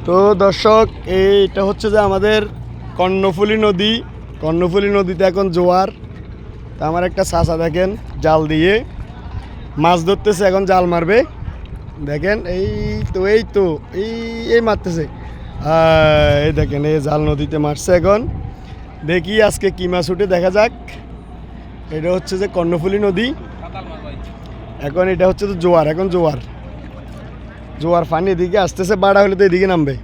তো দর্শক, এইটা হচ্ছে যে আমাদের কর্ণফুলী নদী। কর্ণফুলী নদীতে এখন জোয়ার। তা আমার একটা চাচা দেখেন জাল দিয়ে মাছ ধরতেছে, এখন জাল মারবে। দেখেন এই তো এই মারতেছে। এই দেখেন এই জাল নদীতে মারছে। এখন দেখি আজকে কি মাছ উঠে, দেখা যাক। এটা হচ্ছে যে কর্ণফুলী নদী। এখন এটা হচ্ছে তো জোয়ার, এখন জোয়ার পানি এদিকে আসতেছে, বাড়া হলে তো এদিকে নামবে।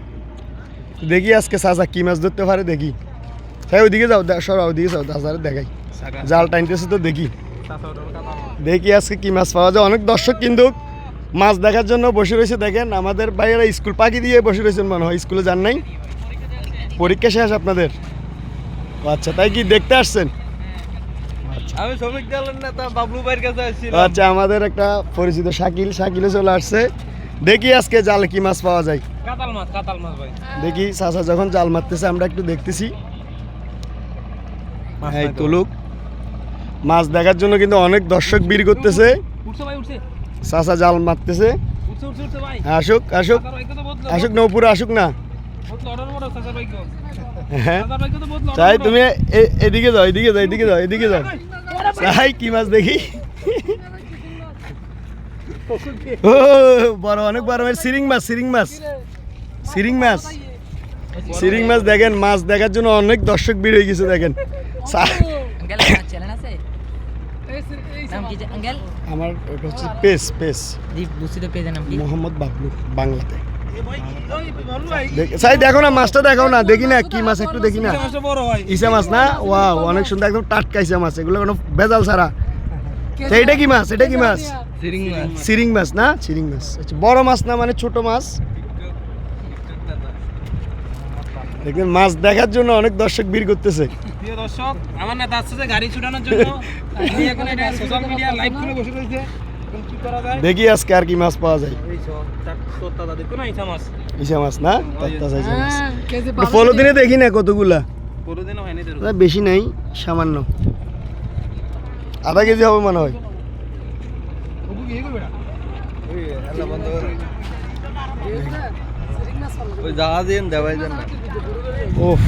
দেখি আজকে চাচা কি মাছ ধরতে পারে, দেখি। হ্যাঁ ওইদিকে যাও, সরা ওইদিকে যাও, চাচারে দেখাই জাল টাইনতেছে তো দেখি আজকে কি মাছ পাওয়া যায়। অনেক দর্শক কিন্তু মাছ দেখার জন্য বসে রয়েছে। দেখেন আমাদের ভাইয়েরা স্কুল পাখি দিয়ে বসে রয়েছেন, মনে হয় স্কুলে যান নাই, পরীক্ষা শেষ আপনাদের। আচ্ছা, তাই কি দেখতে আসছেন? আমি শ্রমিক দলের নেতা বাবলু ভাইয়ের কাছে আসছিলাম। আচ্ছা, আমাদের একটা পরিচিত শাকিলে চলে আসছে। দেখি আজকে জালে কি মাছ পাওয়া যায়। কাতাল মাছ ভাই। দেখি চাচা যখন জাল মারতেছে আমরা একটু দেখতেছি। এই তুলুক মাছ দেখার জন্য কিন্তু অনেক দর্শক ভিড় করতেছে। চাচা জাল মারতেছে। আসুক নৌপুরে আসুক না। হ্যাঁ চাই তুমি এদিকে যাও। চাই কি মাছ দেখি। ও বড়, অনেক বড় সিরিং মাছ দেখেন। মাছ দেখার জন্য অনেক দর্শক ভিড় হয়ে গেছে। দেখেন আমার ওটা হচ্ছে পেস মোহাম্মদ বাবলু বাংলাতে। চাই দেখো না মাছটা, দেখো না, দেখি না কি মাছ, একটু দেখি না। ইসা মাছ না? ওয়াও, অনেক সুন্দর, একদম টাটকা ইসা মাছ। এগুলো কোনো ভেজাল ছাড়া। এটা কি মাছ? সিরিং মাছ না? সিরিং মাছ। আচ্ছা, বড় মাছ না, মানে ছোট মাছ। দেখবেন মাছ দেখার জন্য অনেক দর্শক ভিড় করতেছে। প্রিয় দর্শক, আমার নেতা আসছে যে গাড়ি ছুটানোর জন্য। আমি এখন এটা সোশ্যাল মিডিয়া লাইভ করে বসে রয়েছে। কি করা যায় দেখি আজকে আর কি মাছ পাওয়া যায়। ইসা মাছ না? পলিথিনে দেখি না কতগুলা, বেশি নাই, সামান্য আধা কেজি হবে মনে হয়। ওফ